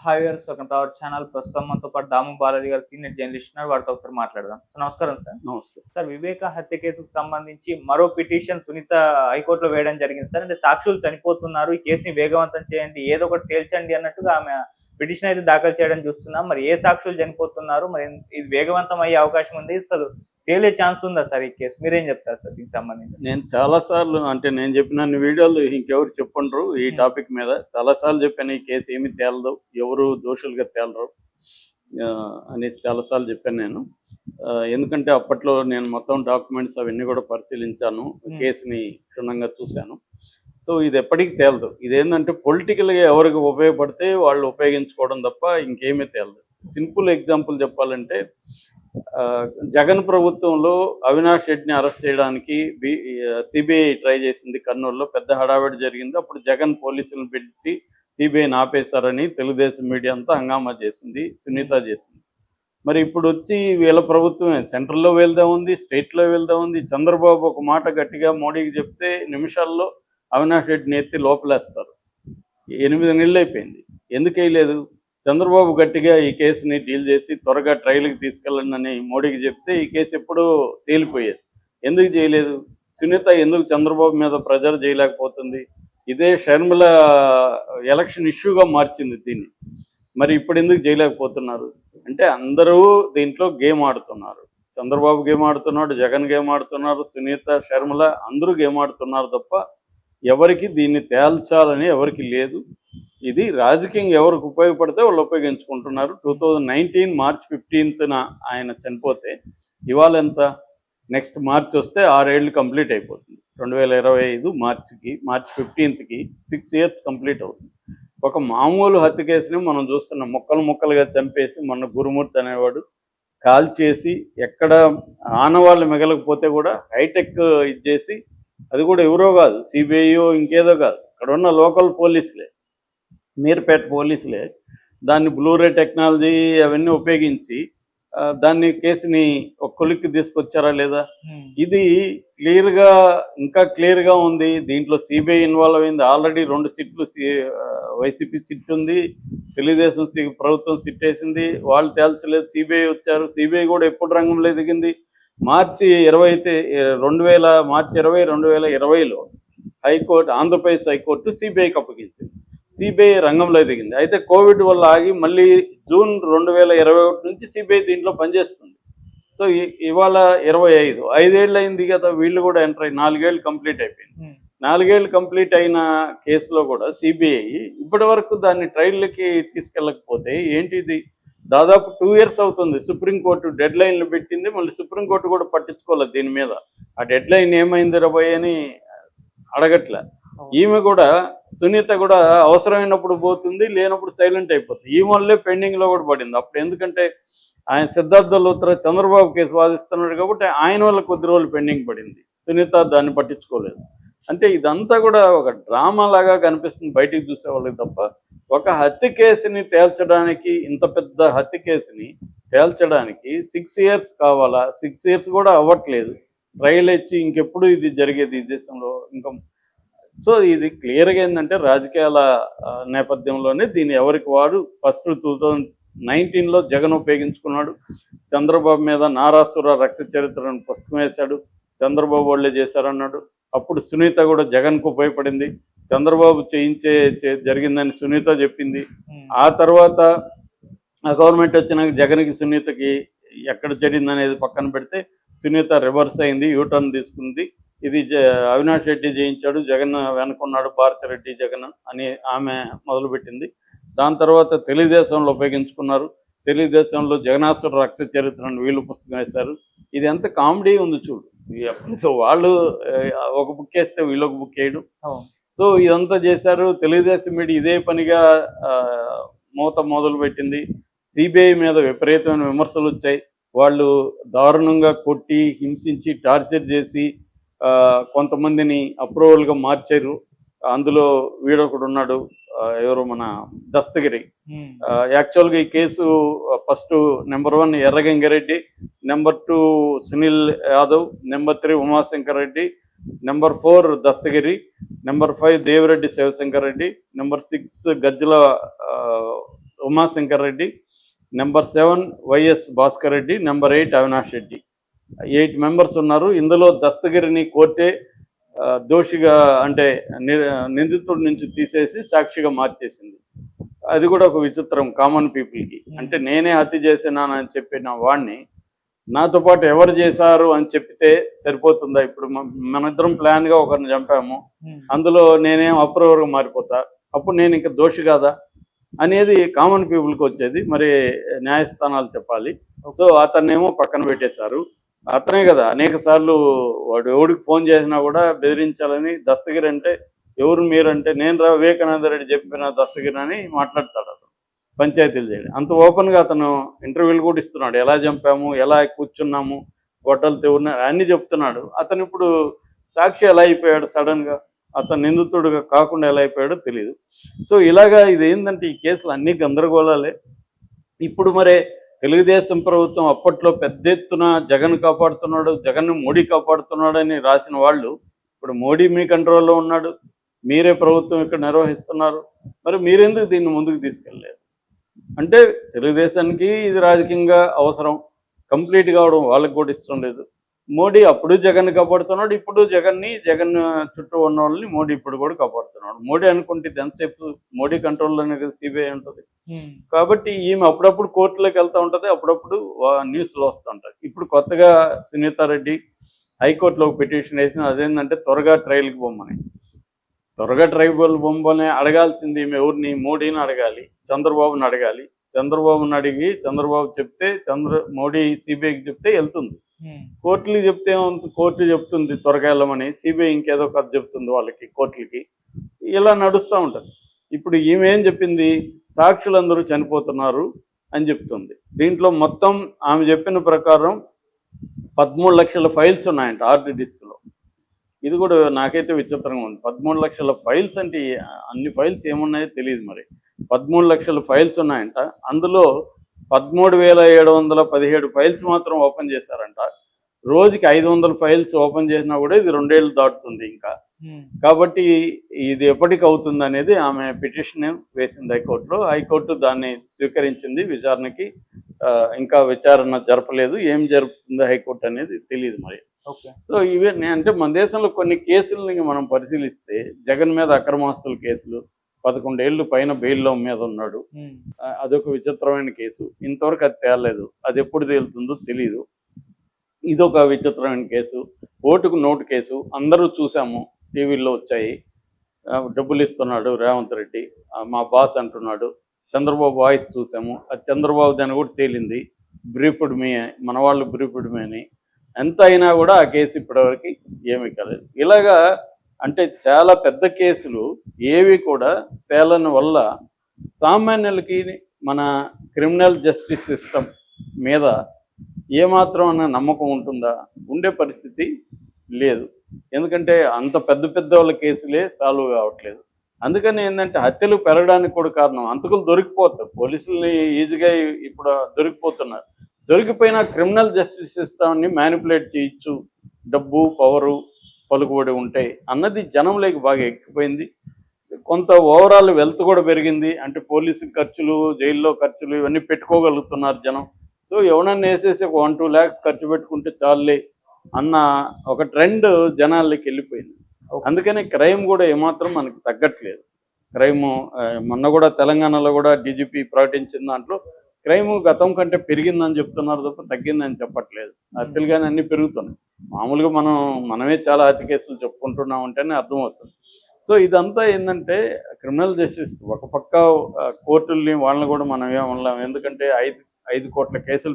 Hi viewers, welcome to our channel. ప్రస్తుతం మనతో పాటు దాము బాలాజీ గారు సీనియర్ జర్నలిస్ట్ ఉన్నారు. వారితో ఒకసారి మాట్లాడదాం. సో నమస్కారం సార్. నమస్తే. సార్, వివేక హత్య కేసుకు సంబంధించి మరో పిటిషన్ సునీత హైకోర్టులో వేయడం జరిగింది సార్. అంటే సాక్షులు చనిపోతున్నారు, ఈ కేసుని వేగవంతం చేయండి, ఏదో ఒకటి తేల్చండి అన్నట్టుగా ఆమె పిటిషన్ అయితే దాఖలు చేయడం చూస్తున్నాం. మరి ఏ సాక్షులు చనిపోతున్నారు, మరి ఇది వేగవంతం అయ్యే అవకాశం ఉంది, అసలు తేలే ఛాన్స్ ఉందా సార్ ఈ కేసు? మీరేం చెప్తారు సార్ దీనికి సంబంధించి? నేను చాలా సార్లు నేను చెప్పిన వీడియోలు ఇంకెవరు చెప్పండ్రు ఈ టాపిక్ మీద. చాలా సార్లు చెప్పాను ఈ కేసు ఏమి తేలదు, ఎవరు దోషులుగా తేలరు అనేసి చాలాసార్లు చెప్పాను నేను. ఎందుకంటే అప్పట్లో నేను మొత్తం డాక్యుమెంట్స్ అవన్నీ కూడా పరిశీలించాను, కేసుని క్షుణ్ణంగా చూశాను. సో ఇది ఎప్పటికీ తేలదు. ఇదేంటంటే పొలిటికల్గా ఎవరికి ఉపయోగపడితే వాళ్ళు ఉపయోగించుకోవడం తప్ప ఇంకేమీ తేలదు. సింపుల్ ఎగ్జాంపుల్ చెప్పాలంటే, జగన్ ప్రభుత్వంలో అవినాష్ రెడ్డిని అరెస్ట్ చేయడానికి సిబిఐ ట్రై చేసింది. కర్నూలులో పెద్ద హడావిడి జరిగింది. అప్పుడు జగన్ పోలీసులను పెట్టి సిబిఐని ఆపేశారని తెలుగుదేశం మీడియా అంతా హంగామా చేసింది, సునీత చేసింది. మరి ఇప్పుడు వచ్చి వీళ్ళ ప్రభుత్వమే సెంట్రల్లో వెళ్దా ఉంది, స్టేట్లో వెళ్దా ఉంది. చంద్రబాబు ఒక మాట గట్టిగా మోడీకి చెప్తే నిమిషాల్లో అవినాష్ రెడ్డిని ఎత్తి లోపలేస్తారు. 8 నెలలు అయిపోయింది, ఎందుకు వేయలేదు? చంద్రబాబు గట్టిగా ఈ కేసుని డీల్ చేసి త్వరగా ట్రయల్కి తీసుకెళ్ళండి అని మోడీకి చెప్తే ఈ కేసు ఎప్పుడూ తేలిపోయేది. ఎందుకు చేయలేదు? సునీత ఎందుకు చంద్రబాబు మీద ప్రెజర్ చేయలేకపోతుంది? ఇదే షర్మిల ఎలక్షన్ ఇష్యూగా మార్చింది దీన్ని. మరి ఇప్పుడు ఎందుకు చేయలేకపోతున్నారు అంటే, అందరూ దీంట్లో గేమ్ ఆడుతున్నారు. చంద్రబాబు గేమ్ ఆడుతున్నాడు, జగన్ గేమ్ ఆడుతున్నారు, సునీత, షర్మిల అందరూ గేమ్ ఆడుతున్నారు తప్ప ఎవరికి దీన్ని తేల్చాలని ఎవరికి లేదు. ఇది రాజకీయంగా ఎవరికి ఉపయోగపడితే వాళ్ళు ఉపయోగించుకుంటున్నారు. 2019 మార్చ్ 15న ఆయన చనిపోతే ఇవాళ ఎంత? నెక్స్ట్ మార్చ్ వస్తే 6 ఏళ్ళు కంప్లీట్ అయిపోతుంది. 2025 మార్చ్ 15కి 6 ఇయర్స్ కంప్లీట్ అవుతుంది. ఒక మామూలు హత్య కేసుని మనం చూస్తున్నాం, ముక్కలు ముక్కలుగా చంపేసి మొన్న గురుమూర్తి అనేవాడు కాల్చేసి ఎక్కడ ఆనవాళ్ళు మిగలకపోతే కూడా హైటెక్ ఇచ్చేసి, అది కూడా ఎవరో కాదు, సిబిఐయో ఇంకేదో కాదు, అక్కడ ఉన్న లోకల్ పోలీసులే, మీర్పేట పోలీసులే దాన్ని బ్లూరే టెక్నాలజీ అవన్నీ ఉపయోగించి దాన్ని కేసుని ఒక కొలిక్కి తీసుకొచ్చారా లేదా? ఇది క్లియర్గా, ఇంకా క్లియర్గా ఉంది. దీంట్లో సిబిఐ ఇన్వాల్వ్ అయింది. ఆల్రెడీ 2 సిట్లు వైసీపీ సిట్ ఉంది, తెలుగుదేశం ప్రభుత్వం సిట్ వేసింది, వాళ్ళు తేల్చలేదు. సిబిఐ వచ్చారు. సిబిఐ కూడా ఎప్పుడు రంగంలో దిగింది? మార్చి 20, 2020లో హైకోర్టు, ఆంధ్రప్రదేశ్ హైకోర్టు సిబిఐకి అప్పగించింది. సిబిఐ రంగంలో దిగింది. అయితే కోవిడ్ వల్ల ఆగి మళ్ళీ జూన్ 2021 నుంచి సిబిఐ దీంట్లో పనిచేస్తుంది. సో ఇవాళ 25, 5 ఏళ్ళు అయింది కదా, వీళ్ళు కూడా ఎంటర్ అయ్యి 4 ఏళ్ళు కంప్లీట్ అయిపోయింది. 4 ఏళ్ళు కంప్లీట్ అయిన కేసులో కూడా సిబిఐ ఇప్పటి వరకు దాన్ని ట్రయల్కి తీసుకెళ్ళకపోతే ఏంటిది? దాదాపు 2 ఇయర్స్ అవుతుంది. సుప్రీంకోర్టు డెడ్ లైన్లు పెట్టింది, మళ్ళీ సుప్రీంకోర్టు కూడా పట్టించుకోలేదు దీని మీద. ఆ డెడ్ లైన్ ఏమైంది రాబోయ్ అని అడగట్లే. ఈమె కూడా, సునీత కూడా అవసరమైనప్పుడు పోతుంది, లేనప్పుడు సైలెంట్ అయిపోతుంది. ఈ వల్లే పెండింగ్లో కూడా పడింది. అప్పుడు ఎందుకంటే ఆయన సిద్ధార్థ లూత్రా చంద్రబాబు కేసు వాదిస్తున్నాడు కాబట్టి ఆయన వల్ల కొద్ది రోజులు పెండింగ్ పడింది. సునీత దాన్ని పట్టించుకోలేదు. అంటే ఇదంతా కూడా ఒక డ్రామా లాగా కనిపిస్తుంది బయటికి చూసే వాళ్ళకి తప్ప, ఒక హత్య కేసుని తేల్చడానికి, ఇంత పెద్ద హత్య కేసుని తేల్చడానికి 6 ఇయర్స్ కావాలా? 6 ఇయర్స్ కూడా అవ్వట్లేదు. ట్రయల్ ఇచ్చి ఇంకెప్పుడు ఇది జరిగేది ఈ దేశంలో ఇంకా. సో ఇది క్లియర్గా ఏంటంటే, రాజకీయాల నేపథ్యంలోనే దీన్ని ఎవరికి వాడు ఫస్ట్ 2019లో జగన్ ఉపయోగించుకున్నాడు. చంద్రబాబు మీద నారాసుర రక్త చరిత్రను పుస్తకం వేశాడు, చంద్రబాబు వాళ్ళే చేశారన్నాడు. అప్పుడు సునీత కూడా జగన్కు ఉపయోగపడింది. చంద్రబాబు జరిగిందని సునీత చెప్పింది. ఆ తర్వాత ఆ గవర్నమెంట్ వచ్చినాక జగన్కి సునీతకి ఎక్కడ జరిగిందనేది పక్కన పెడితే, సునీత రివర్స్ అయింది, యూటర్న్ తీసుకుంది. ఇది అవినాష్ రెడ్డి జయించాడు, జగన్ వెనుకున్నాడు, భారతిరెడ్డి జగన్ అని ఆమె మొదలుపెట్టింది. దాని తర్వాత తెలుగుదేశంలో ఉపయోగించుకున్నారు. తెలుగుదేశంలో జగనాసుర రక్త చరిత్రను వీళ్ళు పుస్తకం వేశారు. ఇది ఎంత కామెడీ ఉంది చూడు. సో వాళ్ళు ఒక బుక్ వేస్తే వీళ్ళు ఒక బుక్ వేయడం. సో ఇదంతా చేశారు. తెలుగుదేశం మీడియా ఇదే పనిగా మూత మొదలుపెట్టింది. సిబిఐ మీద విపరీతమైన విమర్శలు వచ్చాయి. వాళ్ళు దారుణంగా కొట్టి, హింసించి, టార్చర్ చేసి కొంతమందిని అప్రూవల్గా మార్చారు. అందులో వీడొకడు ఉన్నాడు, ఎవరు, మన దస్తగిరి. యాక్చువల్గా ఈ case first number 1 Erra Ganga Reddy, number 2 Sunil Yadav, number 3 Umashankar Reddy, number 4 Dastagiri, number 5 Devireddy Shivashankar Reddy, number 6 Gajjala Umashankar Reddy, number 7 YS Bhaskar Reddy, number 8 Avinash Reddy. 8 members ఉన్నారు. ఇందులో దస్తగిరిని కోర్టే దోషిగా అంటే నిందితుడి నుంచి తీసేసి సాక్షిగా మార్చేసింది. అది కూడా ఒక విచిత్రం కామన్ పీపుల్కి. అంటే నేనే హత్య చేసినానని చెప్పిన వాడిని నాతో పాటు ఎవరు చేశారు అని చెప్పితే సరిపోతుందా? ఇప్పుడు మనిద్దరం ప్లాన్గా ఒకరిని చంపాము, అందులో నేనేం అప్రూవర్గా మారిపోతా, అప్పుడు నేను ఇంకా దోషి కాదా అనేది కామన్ పీపుల్కి వచ్చేది. మరి న్యాయస్థానాలు చెప్పాలి. సో అతన్నేమో పక్కన పెట్టేశారు. అతనే కదా అనేక సార్లు వాడు ఎవడికి ఫోన్ చేసినా కూడా బెదిరించాలని, దస్తగిరి అంటే ఎవరు మీరంటే నేను వివేకానంద రెడ్డి చెప్పిన దస్తగిరి అని మాట్లాడతాడు అతను, పంచాయతీలు చేయడం. అంత ఓపెన్గా అతను ఇంటర్వ్యూలు కూడా ఇస్తున్నాడు, ఎలా చంపాము, ఎలా కూర్చున్నాము, గొట్టలతో ఉన్నారు అన్నీ చెప్తున్నాడు. అతను ఇప్పుడు సాక్షి ఎలా అయిపోయాడు సడన్గా, అతను నిందితుడుగా కాకుండా ఎలా అయిపోయాడో తెలియదు. సో ఇలాగా ఇది ఏంటంటే ఈ కేసులు అన్నీ గందరగోళాలే. ఇప్పుడు మరే తెలుగుదేశం ప్రభుత్వం అప్పట్లో పెద్ద ఎత్తున జగన్ కాపాడుతున్నాడు, జగన్ మోడీ కాపాడుతున్నాడు అని రాసిన వాళ్ళు ఇప్పుడు మోడీ మీ కంట్రోల్లో ఉన్నాడు, మీరే ప్రభుత్వం ఇక్కడ నిర్వహిస్తున్నారు, మరి మీరెందుకు దీన్ని ముందుకు తీసుకెళ్ళలేదు? అంటే తెలుగుదేశానికి ఇది రాజకీయంగా అవసరం, కంప్లీట్ కావడం వాళ్ళకి కూడా ఇష్టం లేదు. మోడీ అప్పుడు జగన్ కాపాడుతున్నాడు, ఇప్పుడు జగన్ చుట్టూ ఉన్న వాళ్ళని మోడీ ఇప్పుడు కూడా కాపాడుతున్నాడు. మోడీ అనుకుంటే ఎంతసేపు మోడీ కంట్రోల్లోనే కదా సిబిఐ ఉంటుంది. కాబట్టి ఈమె అప్పుడప్పుడు కోర్టులోకి వెళ్తూ ఉంటుంది, అప్పుడప్పుడు న్యూస్లో వస్తుంటాయి. ఇప్పుడు కొత్తగా సునీతారెడ్డి హైకోర్టులో పిటిషన్ వేసింది, అదేంటంటే త్వరగా ట్రయల్కి బొమ్మని. త్వరగా ట్రైబల్ బొమ్మని అడగాల్సింది ఈమె ఎవరిని? మోడీని అడగాలి, చంద్రబాబుని అడగాలి. చంద్రబాబుని అడిగి చంద్రబాబు చెప్తే మోడీ సిబిఐకి చెప్తే వెళ్తుంది. కోర్టులు చెప్తే కోర్టు చెప్తుంది త్వరగా వెళ్ళమని, సిబిఐ ఇంకేదో కథ చెప్తుంది వాళ్ళకి, కోర్టులకి. ఇలా నడుస్తూ ఉంటుంది. ఇప్పుడు ఈమె ఏం చెప్పింది? సాక్షులందరూ చనిపోతున్నారు అని చెప్తుంది. దీంట్లో మొత్తం ఆమె చెప్పిన ప్రకారం 13 లక్షల ఫైల్స్ ఉన్నాయంట హార్డ్ డిస్క్లో. ఇది కూడా నాకైతే విచిత్రంగా ఉంది. 13 లక్షల ఫైల్స్ అంటే అన్ని ఫైల్స్ ఏమున్నాయో తెలియదు. మరి 13 లక్షల ఫైల్స్ ఉన్నాయంట. అందులో 13,717 ఫైల్స్ మాత్రం ఓపెన్ చేశారంట. రోజుకి 500 ఫైల్స్ ఓపెన్ చేసినా కూడా ఇది 2 ఏళ్ళు దాటుతుంది ఇంకా. కాబట్టి ఇది ఎప్పటికి అవుతుంది అనేది ఆమె పిటిషన్ వేసింది హైకోర్టులో. హైకోర్టు దాన్ని స్వీకరించింది. విచారణకి ఇంకా విచారణ జరపలేదు. ఏం జరుపుతుందో హైకోర్టు అనేది తెలియదు మరి. సో ఇవే అంటే మన దేశంలో కొన్ని కేసులని మనం పరిశీలిస్తే జగన్ మీద అక్రమాస్తుల కేసులు 11 ఏళ్ళు పైన బెయిల్లో మీద ఉన్నాడు. అదొక విచిత్రమైన కేసు. ఇంతవరకు అది తేలలేదు. అది ఎప్పుడు తేలుతుందో తెలియదు. ఇదొక విచిత్రమైన కేసు. ఓటుకు నోటు కేసు అందరూ చూసాము, టీవీల్లో వచ్చాయి. డబ్బులు ఇస్తున్నాడు రేవంత్ రెడ్డి, మా బాస్ అంటున్నాడు. చంద్రబాబు వాయిస్ చూసాము, అది చంద్రబాబు దాన్ని కూడా తేలింది. బ్రీఫ్డ్ మీ, మన వాళ్ళు బ్రీఫ్డ్ మీ అని. ఎంత అయినా కూడా ఆ కేసు ఇప్పటివరకు ఏమీ కాలేదు. ఇలాగా అంటే చాలా పెద్ద కేసులు ఏవి కూడా తేలని వల్ల సామాన్యులకి మన క్రిమినల్ జస్టిస్ సిస్టమ్ మీద ఏమాత్రం అన్న నమ్మకం ఉంటుందా? ఉండే పరిస్థితి లేదు. ఎందుకంటే అంత పెద్ద పెద్ద వాళ్ళ కేసులే సాల్వ్ కావట్లేదు. అందుకని ఏంటంటే హత్యలు పెరగడానికి కూడా కారణం హంతకులు దొరికిపోతారు. పోలీసుల్ని ఈజీగా ఇప్పుడు దొరికిపోతున్నారు. దొరికిపోయిన క్రిమినల్ జస్టిస్ సిస్టమ్ని మ్యానిపులేట్ చేయొచ్చు, డబ్బు పవరు పలుకుబడి ఉంటాయి అన్నది జనంలోకి బాగా ఎక్కిపోయింది. కొంత ఓవరాల్ వెల్త్ కూడా పెరిగింది. అంటే పోలీసు ఖర్చులు, జైల్లో ఖర్చులు ఇవన్నీ పెట్టుకోగలుగుతున్నారు జనం. సో ఎవరన్నా వేసేసి ఒక 1-2 lakhs ఖర్చు పెట్టుకుంటే చాలులే అన్న ఒక ట్రెండ్ జనాల్లోకి వెళ్ళిపోయింది. అందుకని క్రైమ్ కూడా ఏమాత్రం మనకి తగ్గట్లేదు. క్రైమ్ మొన్న కూడా తెలంగాణలో కూడా డీజీపీ ప్రకటించిన దాంట్లో క్రైమ్ గతం కంటే పెరిగిందని చెప్తున్నారు తప్ప తగ్గిందని చెప్పట్లేదు. హత్యలు కానీ అన్నీ పెరుగుతున్నాయి. మామూలుగా మనమే చాలా హత్య కేసులు చెప్పుకుంటున్నాం అంటేనే అర్థమవుతుంది. సో ఇదంతా ఏంటంటే క్రిమినల్ జస్టిస్ ఒక పక్క కోర్టుల్ని వాళ్ళని కూడా మనం ఏమనలేం. ఎందుకంటే 5 కోట్ల కేసులు